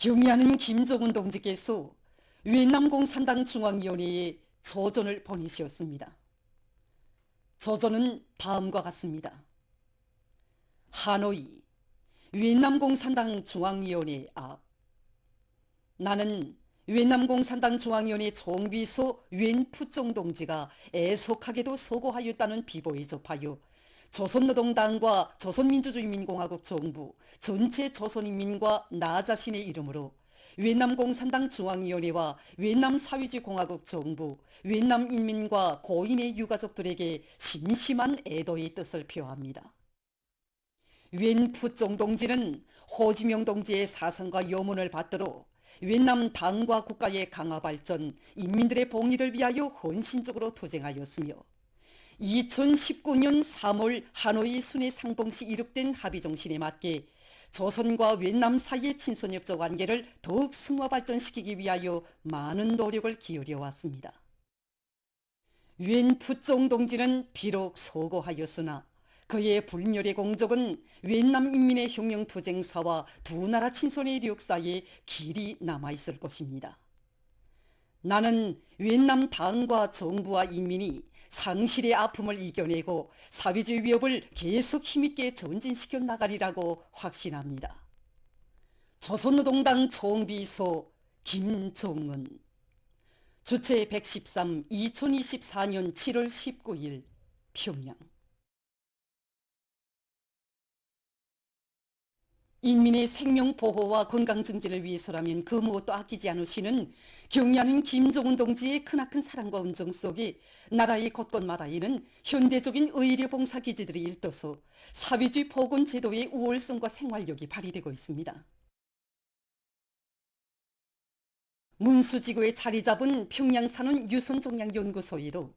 경의하는 김정은 동지께서 위엔남 공산당 중앙위원회에 저전을 보내시었습니다. 저전은 다음과 같습니다. 하노이, 위엔남 공산당 중앙위원회 앞. 나는 위엔남 공산당 중앙위원회 총비서 웬푸종 동지가 애석하게도 소고하였다는 비보에 접하여 조선노동당과 조선민주주의인민공화국 정부, 전체 조선인민과 나 자신의 이름으로 위엔남 공산당 중앙위원회와 위엔남 사회주의공화국 정부, 위엔남 인민과 고인의 유가족들에게 심심한 애도의 뜻을 표합니다. 웬푸종 동지는 호지명 동지의 사상과 염원을 받들어 위엔남 당과 국가의 강화 발전, 인민들의 복리를 위하여 헌신적으로 투쟁하였으며 2019년 3월 하노이 순회 상봉시 이룩된 합의 정신에 맞게 조선과 위엔남 사이의 친선협조 관계를 더욱 승화 발전시키기 위하여 많은 노력을 기울여 왔습니다. 웬푸종 동지는 비록 소고하였으나 그의 불멸의 공적은 위엔남 인민의 혁명투쟁사와 두 나라 친선의 역사에 길이 남아있을 것입니다. 나는 위엔남 당과 정부와 인민이 상실의 아픔을 이겨내고 사회주의 위협을 계속 힘있게 전진시켜 나가리라고 확신합니다. 조선노동당 총비서 김정은. 주체 113 2024년 7월 19일 평양. 인민의 생명 보호와 건강 증진을 위해서라면 그 무엇도 아끼지 않으시는 경의하는 김정은 동지의 크나큰 사랑과 은정 속에 나라의 곳곳마다에는 현대적인 의료 봉사 기지들이 일떠서 사회주의 보건 제도의 우월성과 생활력이 발휘되고 있습니다. 문수지구에 자리 잡은 평양산원 유선종양연구소에도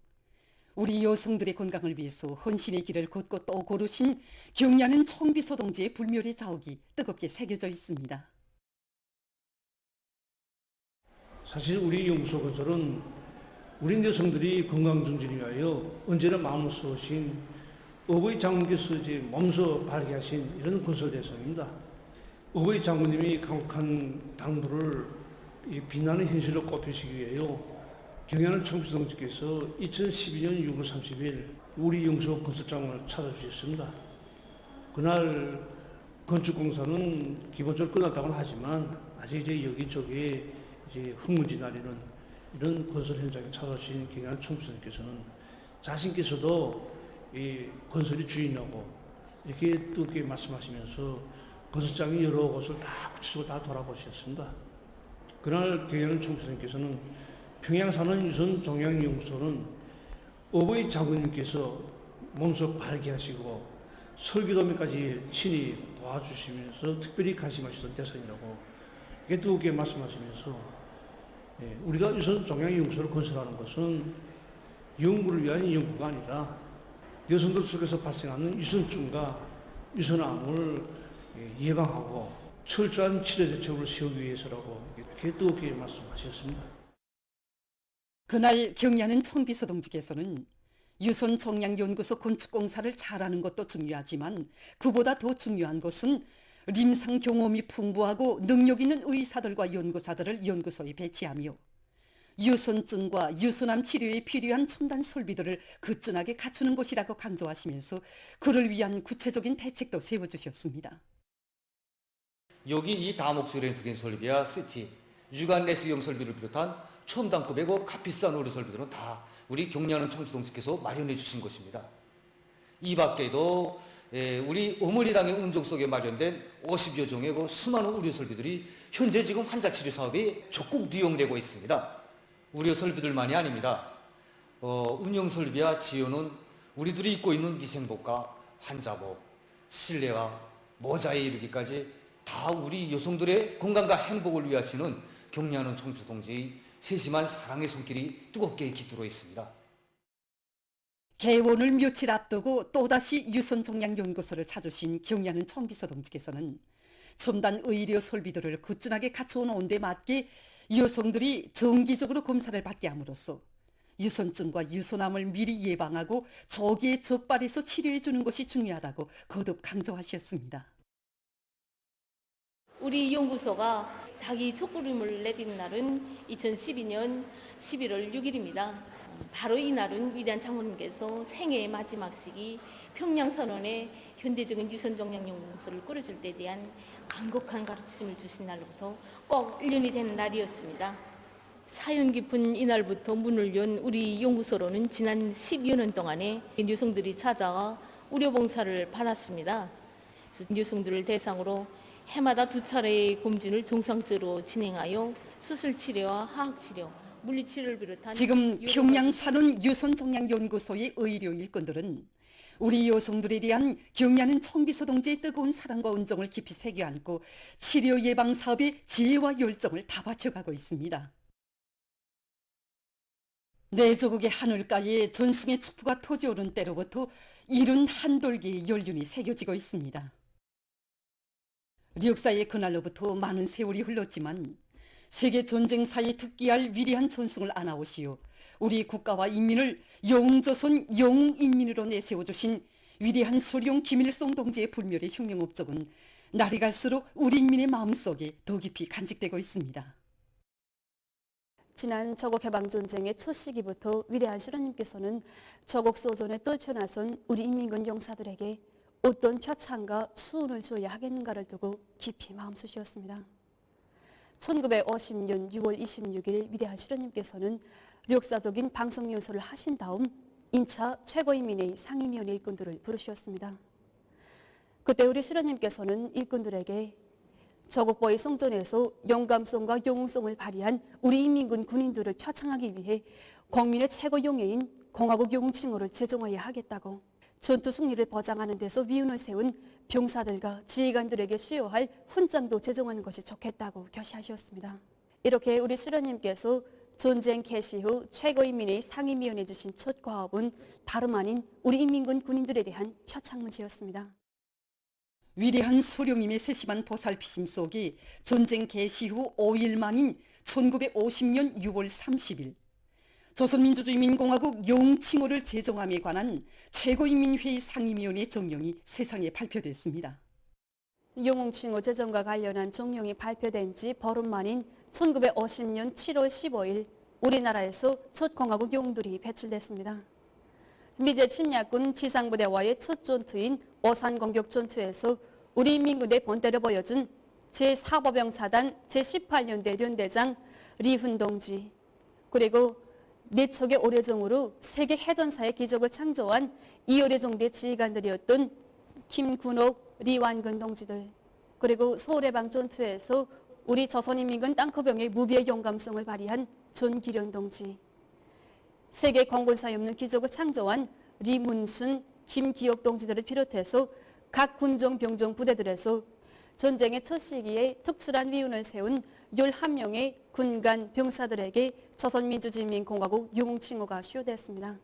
우리 여성들의 건강을 위해서 헌신의 길을 걷고 또 걸으신 경의하는 총비서 동지의 불멸의 자욱이 뜨겁게 새겨져 있습니다. 사실 우리 연구소 건설은 우리 여성들이 건강 증진을 위하여 언제나 마음을 쏘신 어버이 장군께서 몸소 발휘하신 이런 건설 대상입니다. 어버이 장군님이 강력한 당부를 빛나는 현실로 꼽히시기 위하여 경의하는 총비서 동지께서 2012년 6월 30일 우리 연구소 건설장을 찾아주셨습니다. 그날 건축공사는 기본적으로 끝났다고는 하지만 아직 여기저기 흙먼지 나리는 이런 건설 현장에 찾아주신 경의하는 총비서님께서는 자신께서도 이 건설의 주인이라고 이렇게 뜨겁게 말씀하시면서 건설장이 여러 곳을 다 구체적으로 다 돌아보셨습니다. 그날 경의하는 총비서님께서는 평양산원 유선종양연구소는 어버이 장군님께서 몸소 발기하시고 설계도면까지 친히 도와주시면서 특별히 관심하시던 대상이라고 이렇게 뜨겁게 말씀하시면서 우리가 유선종양연구소를 건설하는 것은 연구를 위한 연구가 아니라 여성들 속에서 발생하는 유선증과 유선암을 예방하고 철저한 치료 대책을 세우기 위해서라고 이렇게 뜨겁게 말씀하셨습니다. 그날 경의하는 총비서 동지께서는 유선종양연구소 건축공사를 잘하는 것도 중요하지만 그보다 더 중요한 것은 림상 경험이 풍부하고 능력 있는 의사들과 연구사들을 연구소에 배치하며 유선증과 유선암 치료에 필요한 첨단 설비들을 그준하게 갖추는 것이라고 강조하시면서 그를 위한 구체적인 대책도 세워주셨습니다. 여기 이 다목적 렌트겐 설비와 CT, 유관 내시경 설비를 비롯한 첨단급이고 값비싼 의료 설비들은 다 우리 경의하는 총비서님께서 마련해 주신 것입니다. 이 밖에도 우리 어머니당의 운정 속에 마련된 50여 종의 수많은 의료 설비들이 현재 지금 환자 치료 사업에 적극 이용되고 있습니다. 의료 설비들만이 아닙니다. 운영 설비와 지원은 우리들이 입고 있는 위생복과 환자복, 실내와 모자에 이르기까지 다 우리 여성들의 건강과 행복을 위하시는 경의하는 총비서 동지의 세심한 사랑의 손길이 뜨겁게 깃들어 있습니다. 개원을 며칠 앞두고 또다시 유선종양연구소를 찾으신 경의하는 총비서 동지께서는 첨단 의료 설비들을 꾸준하게 갖춰온 데 맞게 여성들이 정기적으로 검사를 받게 함으로써 유선증과 유선암을 미리 예방하고 조기에 적발해서 치료해 주는 것이 중요하다고 거듭 강조하셨습니다. 우리 연구소가 자기 첫걸음을 내딛는 날은 2012년 11월 6일입니다. 바로 이 날은 위대한 장모님께서 생애의 마지막 시기 평양선언에 현대적인 유선정량연구소를 꾸려줄 때에 대한 간곡한 가르침을 주신 날로부터 꼭 1년이 되는 날이었습니다. 사연 깊은 이날부터 문을 연 우리 연구소로는 지난 10여 년 동안에 여성들이 찾아와 의료봉사를 받았습니다. 여성들을 대상으로 해마다 2차례의 검진을 정상적으로 진행하여 수술치료와 화학치료, 물리치료를 비롯한 지금 평양 산원 유선정량연구소의 의료 일꾼들은 우리 여성들에 대한 경리하는 청비서 동지의 뜨거운 사랑과 온정을 깊이 새겨 안고 치료 예방 사업에 지혜와 열정을 다 바쳐가고 있습니다. 내 조국의 하늘가에 전승의 촛불가 터지오른 때로부터 이룬 한돌기의 연륜이 새겨지고 있습니다. 역사의 그날로부터 많은 세월이 흘렀지만 세계 전쟁사에 특기할 위대한 전승을 안아오시오 우리 국가와 인민을 영웅조선 영웅인민으로 내세워주신 위대한 수령 김일성 동지의 불멸의 혁명 업적은 날이 갈수록 우리 인민의 마음속에 더 깊이 간직되고 있습니다. 지난 조국해방전쟁의 첫 시기부터 위대한 실현님께서는 조국 소전에 떨쳐나선 우리 인민군 용사들에게 어떤 표창과 수훈을 줘야 하겠는가를 두고 깊이 마음쓰셨습니다. 1950년 6월 26일 위대한 실현님께서는 역사적인 방송연설을 하신 다음 인차 최고인민의 상임위원회 일꾼들을 부르셨습니다. 그때 우리 실현님께서는 일꾼들에게 조국보의 성전에서 영감성과 영웅성을 발휘한 우리 인민군 군인들을 표창하기 위해 국민의 최고 영예인 공화국 영웅칭호를 제정해야 하겠다고 전투 승리를 보장하는 데서 위운을 세운 병사들과 지휘관들에게 수여할 훈장도 제정하는 것이 좋겠다고 결시하셨습니다. 이렇게 우리 수련님께서 전쟁 개시 후 최고인민의 상임위원회 주신 첫 과업은 다름 아닌 우리 인민군 군인들에 대한 표창문제였습니다. 위대한 소령님의 세심한 보살피심 속에 전쟁 개시 후 5일 만인 1950년 6월 30일 조선민주주의인민공화국 영웅칭호를 제정함에 관한 최고인민회의 상임위원회 정령이 세상에 발표됐습니다. 영웅칭호 제정과 관련한 정령이 발표된 지 보름 만인 1950년 7월 15일 우리나라에서 첫 공화국 영웅들이 배출됐습니다. 미제 침략군 지상부대와의 첫 전투인 오산 공격 전투에서 우리 인민군의 본때를 보여준 제4보병사단 제18년대 연대장 리훈 동지, 그리고 내척의 오래정으로 세계 해전사의 기적을 창조한 이어래정대 지휘관들이었던 김군옥, 리완근 동지들, 그리고 서울해방 전투에서 우리 조선인민군 땅크병의 무비의 용감성을 발휘한 전기련 동지, 세계 공군사에 없는 기적을 창조한 리문순, 김기옥 동지들을 비롯해서 각 군종 병종 부대들에서 전쟁의 첫 시기에 특출한 위운을 세운 11명의 군관 병사들에게 조선민주주의인민공화국 영웅칭호가 수여됐습니다.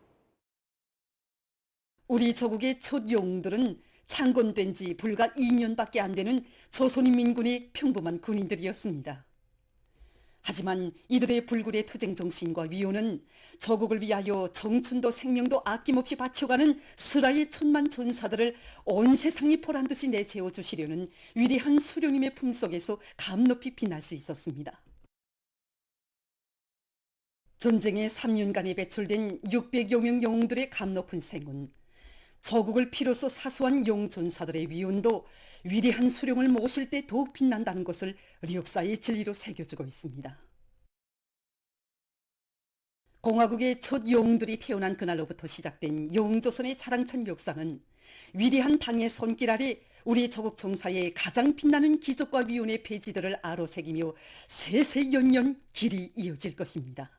우리 조국의 첫 영웅들은 창건된 지 불과 2년밖에 안 되는 조선인민군의 평범한 군인들이었습니다. 하지만 이들의 불굴의 투쟁 정신과 위호는 조국을 위하여 청춘도 생명도 아낌없이 바쳐가는 슬라의 천만 전사들을 온 세상이 보란 듯이 내세워 주시려는 위대한 수령님의 품속에서 감높이 빛날 수 있었습니다. 전쟁의 3년간에 배출된 600여 명 영웅들의 감높은 생은 조국을 피로써 사수한 영전사들의 위온도 위대한 수령을 모실 때 더욱 빛난다는 것을 역사의 진리로 새겨주고 있습니다. 공화국의 첫 영웅들이 태어난 그날로부터 시작된 영웅조선의 자랑찬 역사는 위대한 당의 손길 아래 우리 조국 정사의 가장 빛나는 기적과 위온의 పే지들을 아로새기며 세세연년 길이 이어질 것입니다.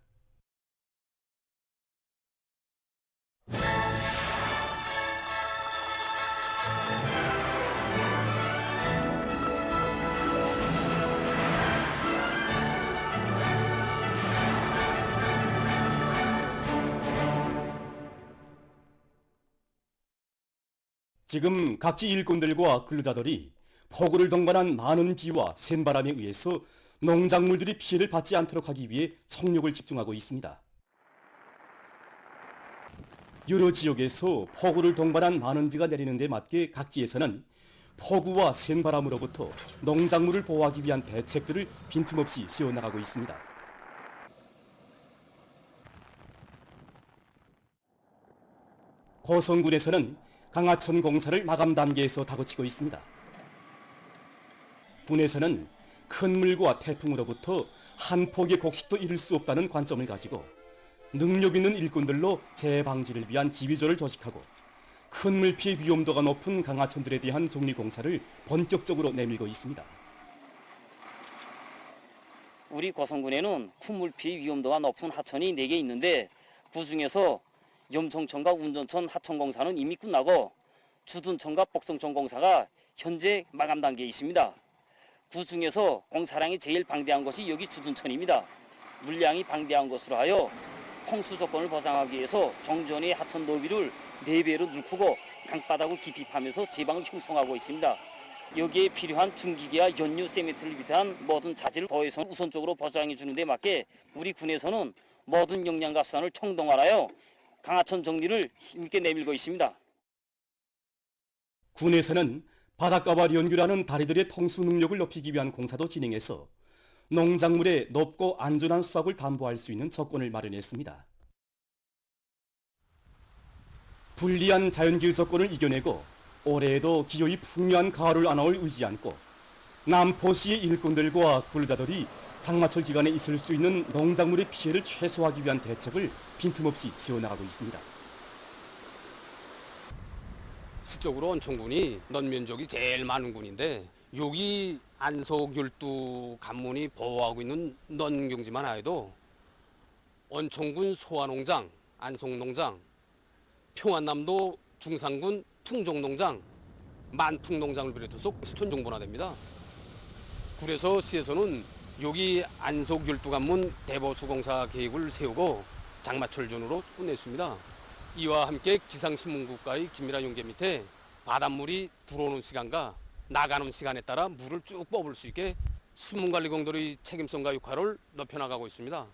지금 각지 일꾼들과 근로자들이 폭우를 동반한 많은 비와 센바람에 의해서 농작물들이 피해를 받지 않도록 하기 위해 총력을 집중하고 있습니다. 여러 지역에서 폭우를 동반한 많은 비가 내리는 데 맞게 각지에서는 폭우와 센바람으로부터 농작물을 보호하기 위한 대책들을 빈틈없이 세워나가고 있습니다. 고성군에서는 강하천 공사를 마감 단계에서 다그치고 있습니다. 군에서는 큰 물과 태풍으로부터 한 폭의 곡식도 잃을 수 없다는 관점을 가지고 능력 있는 일꾼들로 재해 방지를 위한 지휘조를 조직하고 큰 물 피해 위험도가 높은 강하천들에 대한 정리 공사를 본격적으로 내밀고 있습니다. 우리 고성군에는 큰 물 피해 위험도가 높은 하천이 4개 있는데 그중에서 염송천과 운전천 하천공사는 이미 끝나고 주둔천과 복성천 공사가 현재 마감 단계에 있습니다. 그중에서 공사량이 제일 방대한 것이 여기 주둔천입니다. 물량이 방대한 것으로 하여 통수 조건을 보장하기 위해서 정전의 하천 너비를 4배로 넓히고 강바닥을 깊이 파면서 제방을 형성하고 있습니다. 여기에 필요한 중기계와 연유, 세멘트를 비롯한 모든 자재를 더해서 우선적으로 보장해 주는 데 맞게 우리 군에서는 모든 역량과 수단을 총동원하여 강하천 정리를 힘있게 내밀고 있습니다. 군에서는 바닷가와 연결하는 다리들의 통수 능력을 높이기 위한 공사도 진행해서 농작물의 높고 안전한 수확을 담보할 수 있는 조건을 마련했습니다. 불리한 자연기후 조건을 이겨내고 올해에도 기후의 풍요한 가을을 안아올 의지 않고 남포시의 일꾼들과 근로자들이 장마철 기간에 있을 수 있는 농작물의 피해를 최소화하기 위한 대책을 빈틈없이 세워나가고 있습니다. 시적으로 온천군이 넌면적이 제일 많은 군인데 여기 안속 12 간문이 보호하고 있는 넌경지만 해도 온천군 소화농장, 안속농장, 평안남도 중산군 풍종농장, 만풍농장을 비롯해서 시촌종분화됩니다. 그래서 시에서는 여기 안속 12간문 대보수공사 계획을 세우고 장마철 전후로 끝냈습니다. 이와 함께 기상신문국가의 긴밀한 연계 밑에 바닷물이 들어오는 시간과 나가는 시간에 따라 물을 쭉 뽑을 수 있게 수문관리공들의 책임성과 역할을 높여나가고 있습니다.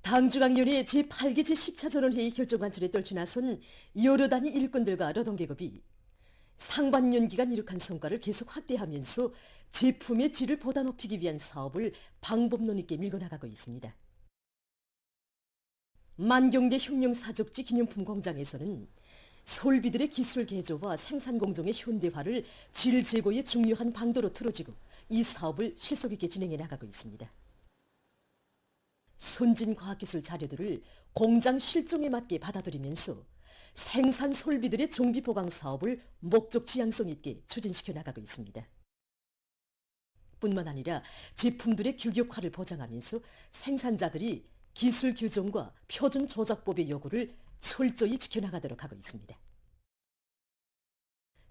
당중앙위원회 제8기 제10차전원 회의 결정 관철에 떨쳐 나선 여러 단위 일꾼들과 노동계급이 상반년 기간 이룩한 성과를 계속 확대하면서 제품의 질을 보다 높이기 위한 사업을 방법론 있게 밀고 나가고 있습니다. 만경대 혁명사적지 기념품 공장에서는 솔비들의 기술 개조와 생산 공정의 현대화를 질 제고의 중요한 방도로 틀어지고 이 사업을 실속 있게 진행해 나가고 있습니다. 선진 과학기술 자료들을 공장 실종에 맞게 받아들이면서 생산 솔비들의 정비 보강 사업을 목적 지향성 있게 추진시켜 나가고 있습니다. 뿐만 아니라 제품들의 규격화를 보장하면서 생산자들이 기술 규정과 표준 조작법의 요구를 철저히 지켜나가도록 하고 있습니다.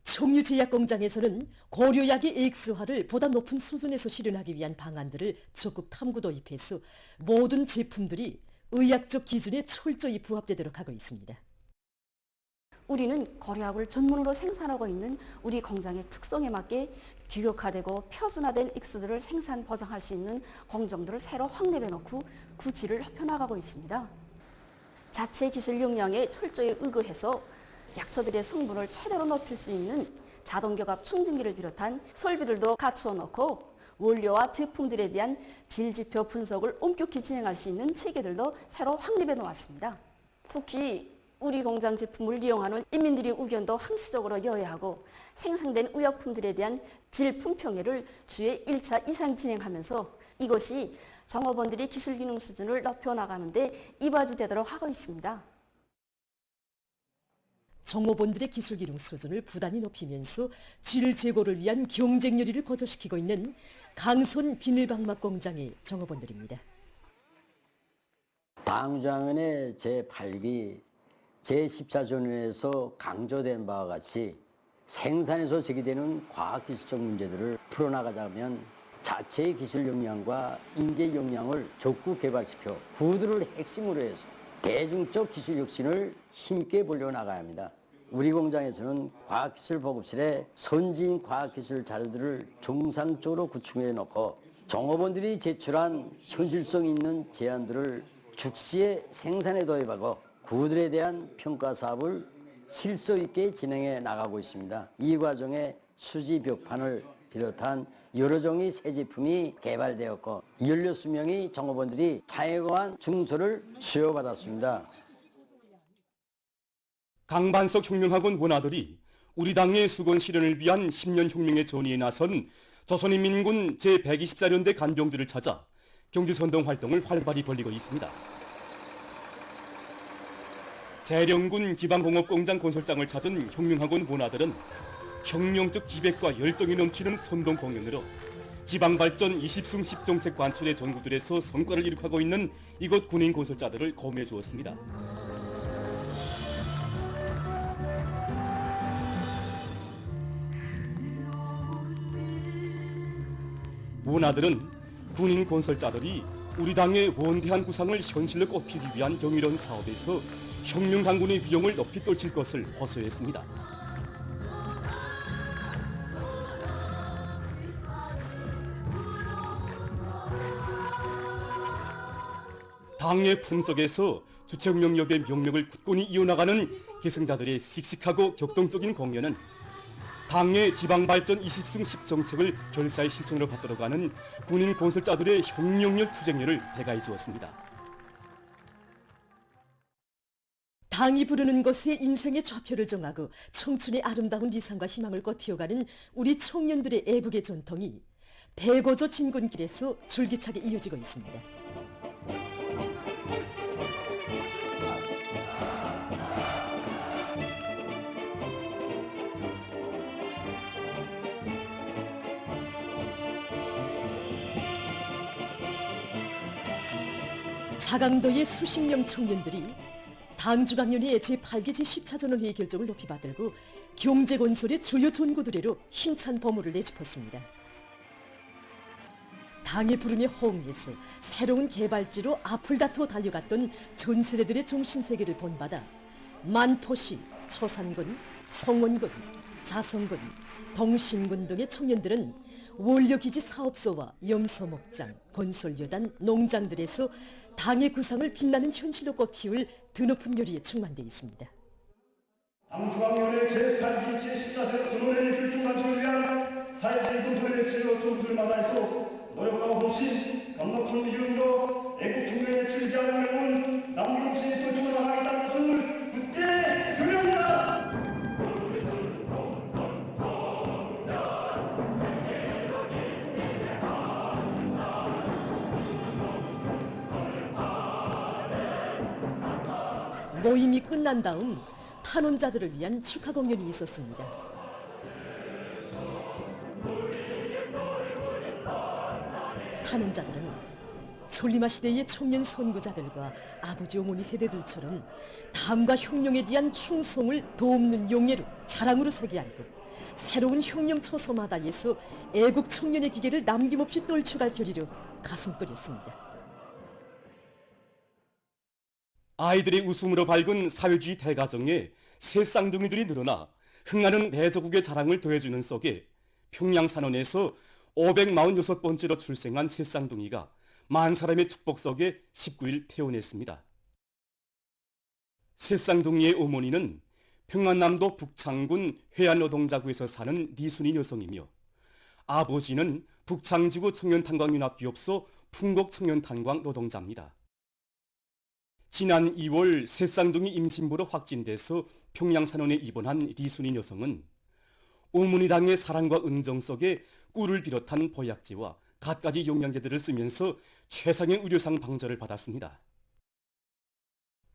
청유제약공장에서는 고려약의 AX화를 보다 높은 수준에서 실현하기 위한 방안들을 적극 탐구 도입해서 모든 제품들이 의학적 기준에 철저히 부합되도록 하고 있습니다. 우리는 고려약을 전문으로 생산하고 있는 우리 공장의 특성에 맞게 규격화되고 표준화된 X들을 생산 보장할 수 있는 공정들을 새로 확립해 놓고 그 질을 높여나가고 있습니다. 자체 기술 역량에 철저히 의거해서 약초들의 성분을 최대로 높일 수 있는 자동결합 충전기를 비롯한 설비들도 갖추어 놓고 원료와 제품들에 대한 질지표 분석을 엄격히 진행할 수 있는 체계들도 새로 확립해 놓았습니다. 특히 우리 공장 제품을 이용하는 인민들의 의견도 항시적으로 여야하고 생산된 의약품들에 대한 질 품평회를 주에 1차 이상 진행하면서 이것이 종업원들의 기술 기능 수준을 높여나가는 데 이바지되도록 하고 있습니다. 종업원들의 기술 기능 수준을 부단히 높이면서 질 제고를 위한 경쟁 열의를 고조시키고 있는 강선 비닐방막 공장의 종업원들입니다. 당장의 제8기 제14조에서 강조된 바와 같이 생산에서 제기되는 과학기술적 문제들을 풀어나가자면 자체의 기술 역량과 인재 역량을 적극 개발시켜 구들을 핵심으로 해서 대중적 기술 혁신을 힘있게 벌려 나가야 합니다. 우리 공장에서는 과학기술 보급실에 선진 과학기술 자료들을 정상적으로 구축해 놓고 종업원들이 제출한 현실성 있는 제안들을 즉시에 생산에 도입하고 그들에 대한 평가 사업을 실속 있게 진행해 나가고 있습니다. 이 과정에 수지 벽판을 비롯한 여러 종의 새 제품이 개발되었고 16명의 종업원들이 자해관 증서를 수여받았습니다. 강반석 혁명학원 원아들이 우리 당의 수건 실현을 위한 10년 혁명의 전의에 나선 조선인민군 제124년대 간병들을 찾아 경지선동 활동을 활발히 벌이고 있습니다. 재령군 지방공업공장 건설장을 찾은 혁명학원 원아들은 혁명적 기백과 열정이 넘치는 선동 공연으로 지방발전 20승 10정책 관철의 전구들에서 성과를 이룩하고 있는 이곳 군인 건설자들을 검해 주었습니다. 원아들은 군인 건설자들이 우리 당의 원대한 구상을 현실로 꼽히기 위한 경이로운 사업에서 혁명 당군의 비용을 높이 떨칠 것을 호소했습니다. 당의 품속에서 주체혁명협의 명령을 굳건히 이어나가는 계승자들의 씩씩하고 격동적인 공연은 당의 지방발전 20승 10정책을 결사의 실천으로 받들어가는 군인 건설자들의 혁명열 투쟁열을 배가해 주었습니다. 당이 부르는 것에 인생의 좌표를 정하고 청춘의 아름다운理想과 희망을 꽃피워가는 우리 청년들의 애국의 전통이 대거조 진군길에서 줄기차게 이어지고 있습니다. 자강도의 수십 명 청년들이 당주강연회의 제8기 제10차전원회의 결정을 높이 받들고 경제건설의 주요 전구들에로 힘찬 범호를 내짚었습니다. 당의 부름에 호응해서 새로운 개발지로 앞을 다투어 달려갔던 전 세대들의 정신세계를 본받아 만포시, 초산군, 성원군, 자성군, 동신군 등의 청년들은 원료기지 사업소와 염소목장, 건설여단, 농장들에서 당의 구상을 빛나는 현실로 꽃피울 드높은 요리에 충만되어 있습니다. 당중앙위원회 제8기 제14차 전원회의 결정 관철을 위한 사회주의 건설의 제도 전부를 마다해서 노력과 헌신, 감독한 의지로 애국 총회에 출제하는 명은 남김없이 떨쳐나 나가겠다는 것을 굳게 결의합니다. 모임이 끝난 다음 탄원자들을 위한 축하 공연이 있었습니다. 탄원자들은 솔리마 시대의 청년 선구자들과 아버지 어머니 세대들처럼 당과 혁명에 대한 충성을 도없는 용예로 자랑으로 새겨 안고 새로운 혁명 초소마다에서 애국 청년의 기계를 남김없이 떨쳐갈 결의로 가슴 끓였습니다. 아이들의 웃음으로 밝은 사회주의 대가정에 새 쌍둥이들이 늘어나 흥하는 대조국의 자랑을 더해주는 속에 평양산원에서 546번째로 출생한 새 쌍둥이가 만 사람의 축복 속에 19일 태어났습니다. 새 쌍둥이의 어머니는 평안남도 북창군 회안노동자구에서 사는 리순이 여성이며 아버지는 북창지구 청년탄광연합기업소 풍곡청년탄광 노동자입니다. 지난 2월 새 쌍둥이 임신부로 확진돼서 평양산원에 입원한 리순이 여성은 어머니 당의 사랑과 은정 속에 꿀을 비롯한 보약제와 갖가지 영양제들을 쓰면서 최상의 의료상 방절을 받았습니다.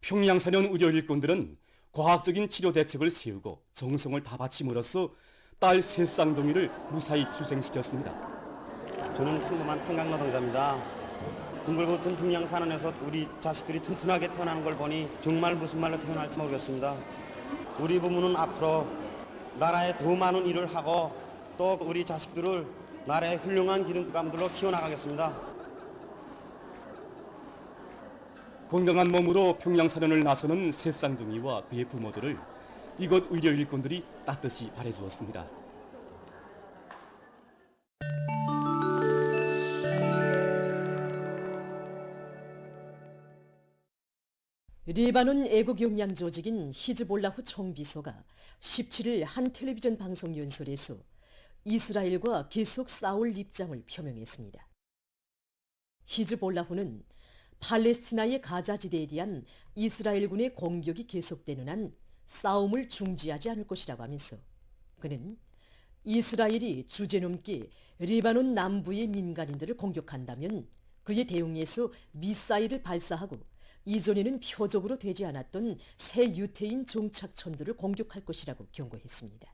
평양산원 의료 일꾼들은 과학적인 치료 대책을 세우고 정성을 다 바침으로써 딸 새 쌍둥이를 무사히 출생시켰습니다. 저는 평범한 탄광노동자입니다. 둥글붙은 평양산원에서 우리 자식들이 튼튼하게 태어나는 걸 보니 정말 무슨 말로 표현할지 모르겠습니다. 우리 부모는 앞으로 나라에 더 많은 일을 하고 또 우리 자식들을 나라의 훌륭한 기둥감들로 키워나가겠습니다. 건강한 몸으로 평양산원을 나서는 새 쌍둥이와 그의 부모들을 이곳 의료 일꾼들이 따뜻이 바래주었습니다. 레바논 애국 용량 조직인 히즈볼라후 총비서가 17일 한 텔레비전 방송 연설에서 이스라엘과 계속 싸울 입장을 표명했습니다. 히즈볼라후는 팔레스티나의 가자지대에 대한 이스라엘군의 공격이 계속되는 한 싸움을 중지하지 않을 것이라고 하면서 그는 이스라엘이 주제넘게 레바논 남부의 민간인들을 공격한다면 그에 대응해서 미사일을 발사하고 이전에는 표적으로 되지 않았던 새 유태인 정착촌들을 공격할 것이라고 경고했습니다.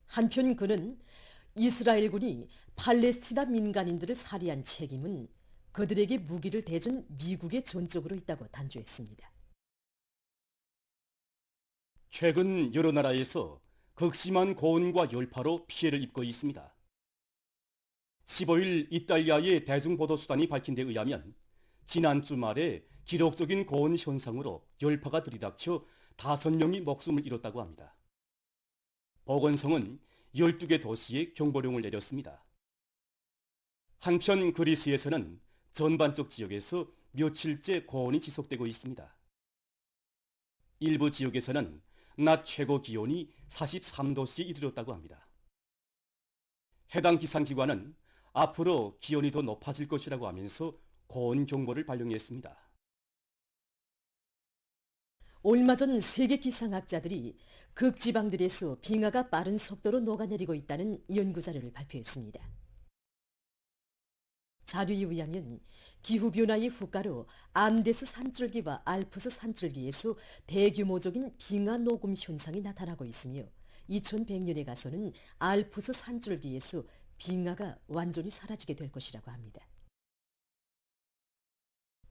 한편 그는 이스라엘군이 팔레스티나 민간인들을 살해한 책임은 그들에게 무기를 대준 미국의 전적으로 있다고 단죄했습니다. 최근 여러 나라에서 극심한 고온과 열파로 피해를 입고 있습니다. 15일 이탈리아의 대중보도수단이 밝힌 데 의하면 지난 주말에 기록적인 고온 현상으로 열파가 들이닥쳐 5명이 목숨을 잃었다고 합니다. 보건성은 12개 도시에 경보령을 내렸습니다. 한편 그리스에서는 전반적 지역에서 며칠째 고온이 지속되고 있습니다. 일부 지역에서는 낮 최고 기온이 43도씨에 이르렀다고 합니다. 해당 기상기관은 앞으로 기온이 더 높아질 것이라고 하면서 고온 경보를 발령했습니다. 얼마 전 세계 기상학자들이 극지방들에서 빙하가 빠른 속도로 녹아내리고 있다는 연구자료를 발표했습니다. 자료에 의하면 기후변화의 후가로 안데스 산줄기와 알프스 산줄기에서 대규모적인 빙하 녹음 현상이 나타나고 있으며 2100년에 가서는 알프스 산줄기에서 빙하가 완전히 사라지게 될 것이라고 합니다.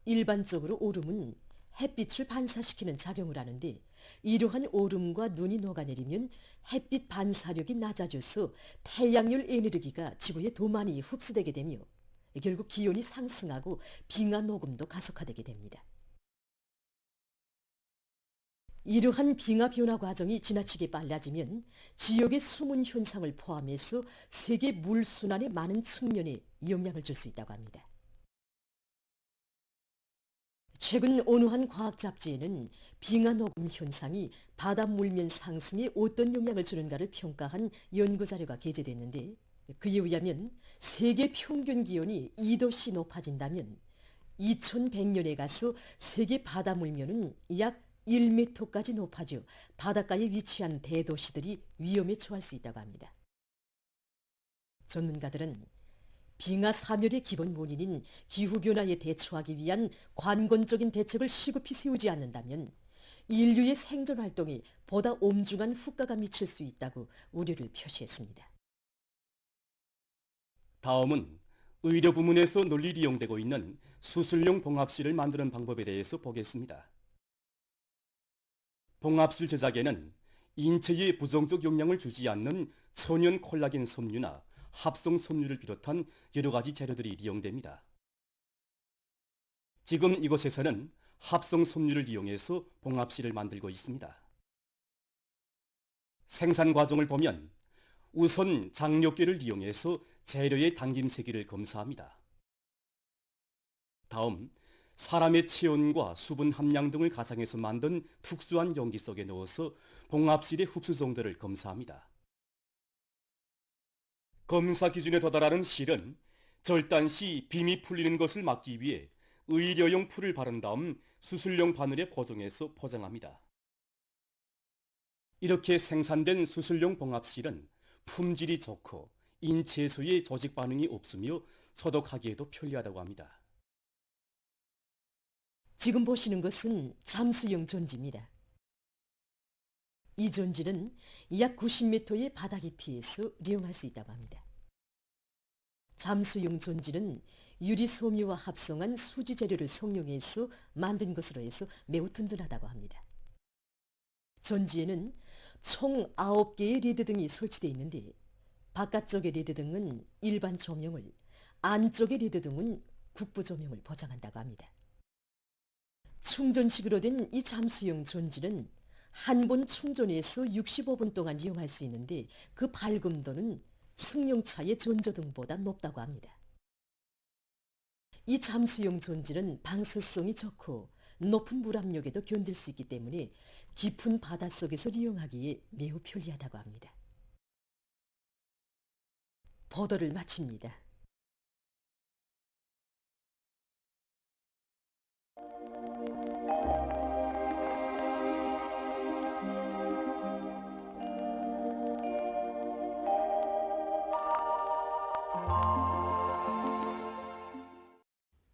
일반적으로 오름은 햇빛을 반사시키는 작용을 하는데 이러한 오름과 눈이 녹아내리면 햇빛 반사력이 낮아져서 태양열 에너지가 지구에 더 많이 흡수되게 되며 결국 기온이 상승하고 빙하 녹음도 가속화되게 됩니다. 이러한 빙하 변화 과정이 지나치게 빨라지면 지역의 수문 현상을 포함해서 세계 물순환의 많은 측면에 영향을 줄 수 있다고 합니다. 최근 어느 한 과학 잡지에는 빙하 녹음 현상이 바다 물면 상승에 어떤 영향을 주는가를 평가한 연구 자료가 게재됐는데 그에 의하면 세계 평균 기온이 2도씩 높아진다면 2100년에 가서 세계 바다 물면은 약 1m까지 높아져 바닷가에 위치한 대도시들이 위험에 처할 수 있다고 합니다. 전문가들은 빙하 사멸의 기본 원인인 기후변화에 대처하기 위한 관건적인 대책을 시급히 세우지 않는다면 인류의 생존활동에 보다 엄중한 후과가 미칠 수 있다고 우려를 표시했습니다. 다음은 의료 부문에서 널리 이용되고 있는 수술용 봉합실을 만드는 방법에 대해서 보겠습니다. 봉합실 제작에는 인체에 부정적 영향을 주지 않는 천연 콜라겐 섬유나 합성 섬유를 비롯한 여러 가지 재료들이 이용됩니다. 지금 이곳에서는 합성 섬유를 이용해서 봉합실을 만들고 있습니다. 생산 과정을 보면 우선 장력계를 이용해서 재료의 당김세기를 검사합니다. 다음 사람의 체온과 수분 함량 등을 가상해서 만든 특수한 용기 속에 넣어서 봉합실의 흡수 정도를 검사합니다. 검사 기준에 도달하는 실은 절단 시 빔이 풀리는 것을 막기 위해 의료용 풀을 바른 다음 수술용 바늘에 고정해서 포장합니다. 이렇게 생산된 수술용 봉합실은 품질이 좋고 인체에서의 조직 반응이 없으며 소독하기에도 편리하다고 합니다. 지금 보시는 것은 잠수용 전지입니다. 이 전지는 약 90m의 바다 깊이에서 이용할 수 있다고 합니다. 잠수용 전지는 유리 섬유와 합성한 수지 재료를 성용해서 만든 것으로 해서 매우 든든하다고 합니다. 전지에는 총 9개의 레드등이 설치되어 있는데 바깥쪽의 레드등은 일반 조명을, 안쪽의 레드등은 국부 조명을 보장한다고 합니다. 충전식으로 된 이 잠수용 전지는 한 번 충전해서 65분 동안 이용할 수 있는데 그 밝음도는 승용차의 전조등보다 높다고 합니다. 이 잠수용 전지는 방수성이 좋고 높은 물 압력에도 견딜 수 있기 때문에 깊은 바닷속에서 이용하기에 매우 편리하다고 합니다. 보도를 마칩니다.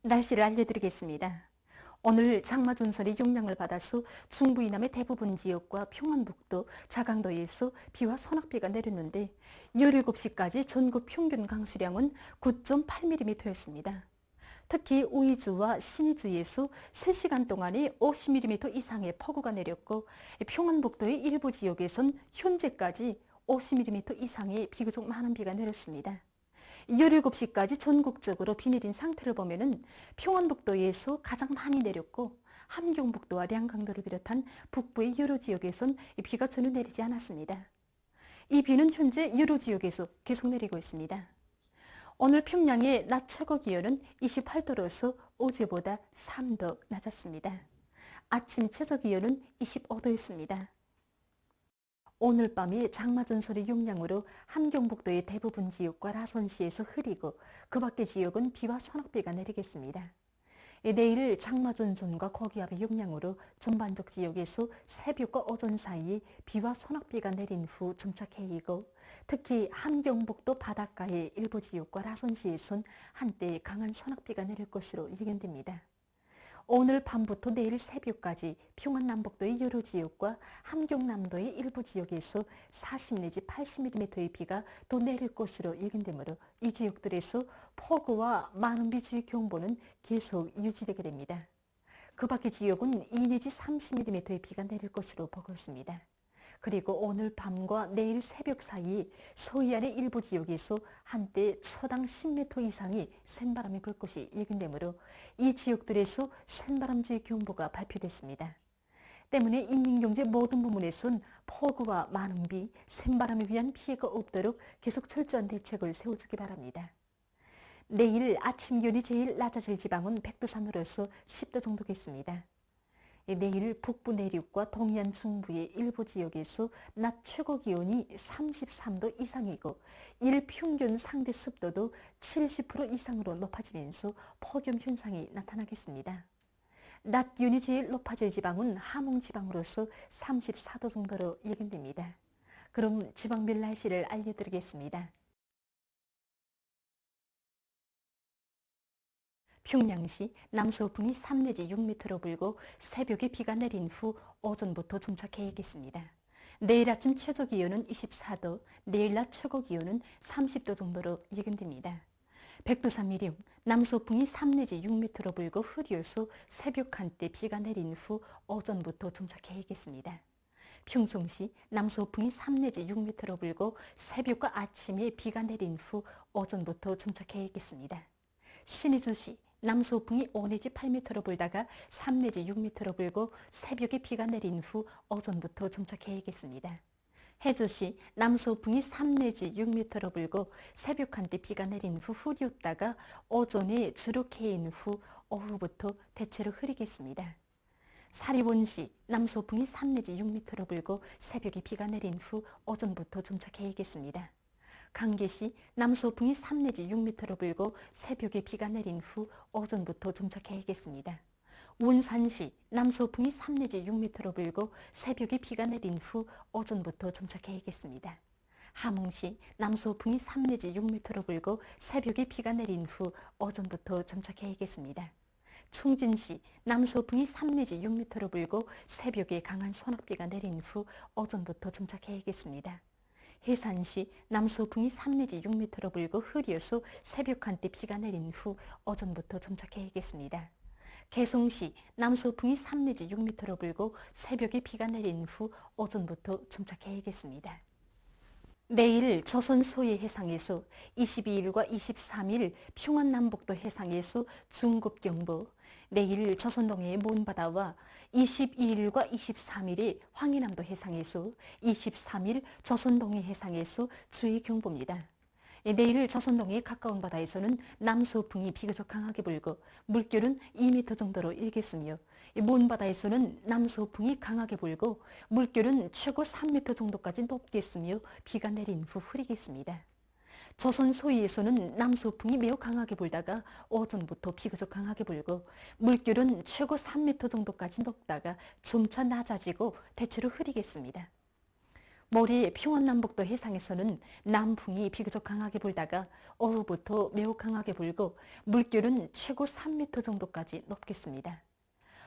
날씨를 알려드리겠습니다. 오늘 장마전설의 영향을 받아서 중부 이남의 대부분 지역과 평안북도, 자강도에서 비와 소낙비가 내렸는데 17시까지 전국 평균 강수량은 9.8mm였습니다. 특히 우이주와 신의주에서 3시간 동안에 50mm 이상의 폭우가 내렸고 평안북도의 일부 지역에선 현재까지 50mm 이상의 비교적 많은 비가 내렸습니다. 17시까지 전국적으로 비 내린 상태를 보면은 평안북도에서 가장 많이 내렸고 함경북도와 량강도를 비롯한 북부의 여러 지역에선 비가 전혀 내리지 않았습니다. 이 비는 현재 여러 지역에서 계속 내리고 있습니다. 오늘 평양의 낮 최고 기온은 28도로서 어제보다 3도 낮았습니다. 아침 최저 기온은 25도였습니다. 오늘 밤이 장마전설의 영향으로 함경북도의 대부분 지역과 라선시에서 흐리고 그 밖의 지역은 비와 소낙비가 내리겠습니다. 내일 장마전선과 고기압의 영향으로 전반적 지역에서 새벽과 오전 사이에 비와 소낙비가 내린 후 정착해이고 특히 함경북도 바닷가의 일부 지역과 라선시에선 한때 강한 소낙비가 내릴 것으로 예견됩니다. 오늘 밤부터 내일 새벽까지 평안남북도의 여러 지역과 함경남도의 일부 지역에서 40 내지 80mm의 비가 또 내릴 것으로 예견되므로 이 지역들에서 폭우와 많은 비 주의 경보는 계속 유지되게 됩니다. 그 밖의 지역은 2 내지 30mm의 비가 내릴 것으로 보고 있습니다. 그리고 오늘 밤과 내일 새벽 사이 서해안의 일부 지역에서 한때 초당 10m 이상의 센바람이 불 것이 예견되므로 이 지역들에서 센바람 주의 경보가 발표됐습니다. 때문에 인민경제 모든 부문에선 폭우와 많은 비, 센바람에 의한 피해가 없도록 계속 철저한 대책을 세워주기 바랍니다. 내일 아침 기온이 제일 낮아질 지방은 백두산으로서 10도 정도겠습니다. 내일 북부 내륙과 동해안 중부의 일부 지역에서 낮 최고 기온이 33도 이상이고 일 평균 상대 습도도 70% 이상으로 높아지면서 폭염 현상이 나타나겠습니다. 낮 기온이 제일 높아질 지방은 함흥 지방으로서 34도 정도로 예견됩니다. 그럼 지방별 날씨를 알려드리겠습니다. 평양시 남서풍이 3 내지 6m로 불고 새벽에 비가 내린 후 오전부터 정착해야겠습니다. 내일 아침 최저 기온은 24도, 내일 낮 최고 기온은 30도 정도로 예견됩니다. 백두산 미령 남서풍이 3 내지 6m로 불고 흐려서 새벽 한때 비가 내린 후 오전부터 정착해야겠습니다. 평송시 남서풍이 3 내지 6m로 불고 새벽과 아침에 비가 내린 후 오전부터 정착해야겠습니다. 신의주시 남서풍이 5 내지 8m로 불다가 3 내지 6m로 불고 새벽에 비가 내린 후 오전부터 정착해야겠습니다. 해주시 남서풍이 3 내지 6m로 불고 새벽 한때 비가 내린 후 흐렸다가 오전에 주로 개인 후 오후부터 대체로 흐리겠습니다. 사리원시 남서풍이 3 내지 6m로 불고 새벽에 비가 내린 후 오전부터 정착해야겠습니다. 강계시 남서풍이 3 내지 6m로 불고 새벽에 비가 내린 후 오전부터 정착해야겠습니다. 운산시 남서풍이 3 내지 6m로 불고 새벽에 비가 내린 후 오전부터 정착해야겠습니다. 함흥시 남서풍이 3 내지 6m로 불고 새벽에 비가 내린 후 오전부터 정착해야겠습니다. 충진시 남서풍이 3 내지 6m로 불고 새벽에 강한 소낙비가 내린 후 오전부터 정착해야겠습니다. 해산시 남서풍이 3 내지 6m로 불고 흐려서 새벽 한때 비가 내린 후 오전부터 정착해야겠습니다. 개성시 남서풍이 3 내지 6m로 불고 새벽에 비가 내린 후 오전부터 정착해야겠습니다. 내일 조선 소해 해상에서 22일과 23일 평안남북도 해상에서 중급경보, 내일 조선동해의 먼바다와 22일과 23일에 황해남도 해상에서 23일 조선동해 해상에서 주의경보입니다. 내일 조선동해에 가까운 바다에서는 남서풍이 비교적 강하게 불고 물결은 2m 정도로 일겠으며 먼바다에서는 남서풍이 강하게 불고 물결은 최고 3m 정도까지 높겠으며 비가 내린 후 흐리겠습니다. 조선 소위에서는 남서풍이 매우 강하게 불다가 오전부터 비교적 강하게 불고 물결은 최고 3m 정도까지 높다가 점차 낮아지고 대체로 흐리겠습니다. 모레 평안남북도 해상에서는 남풍이 비교적 강하게 불다가 오후부터 매우 강하게 불고 물결은 최고 3m 정도까지 높겠습니다.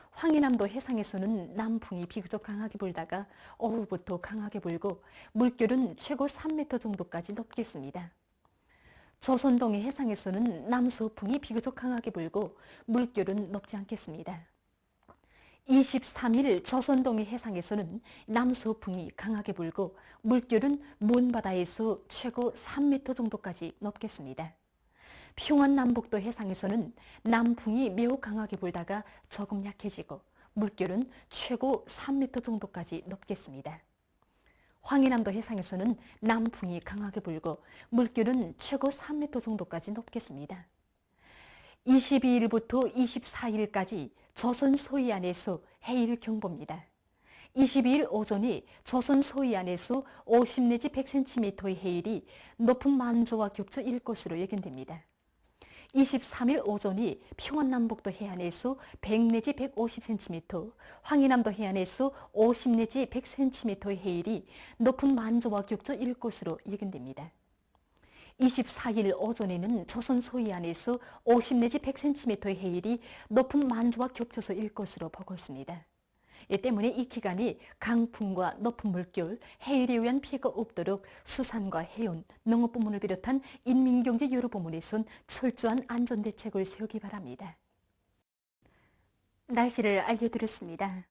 황해남도 해상에서는 남풍이 비교적 강하게 불다가 오후부터 강하게 불고 물결은 최고 3m 정도까지 높겠습니다. 조선동해 해상에서는 남서풍이 비교적 강하게 불고 물결은 높지 않겠습니다. 23일 조선동해 해상에서는 남서풍이 강하게 불고 물결은 먼바다에서 최고 3m 정도까지 높겠습니다. 평안남북도 해상에서는 남풍이 매우 강하게 불다가 조금 약해지고 물결은 최고 3m 정도까지 높겠습니다. 황해남도 해상에서는 남풍이 강하게 불고 물결은 최고 3m 정도까지 높겠습니다. 22일부터 24일까지 조선 서해안에서 해일 경보입니다. 22일 오전에 조선 서해안에서 50 내지 100cm의 해일이 높은 만조와 겹쳐 일 것으로 예견됩니다. 23일 오전에 평안남북도 해안에서 100 내지 150cm, 황해남도 해안에서 50 내지 100cm의 해일이 높은 만조와 겹쳐 일 것으로 예견됩니다. 24일 오전에는 조선 서해안에서 50 내지 100cm의 해일이 높은 만조와 겹쳐서 일 것으로 보고 있습니다. 이 때문에 이 기간에 강풍과 높은 물결, 해일에 의한 피해가 없도록 수산과 해운, 농업부문을 비롯한 인민경제 여러 부문에선 철저한 안전대책을 세우기 바랍니다. 날씨를 알려드렸습니다.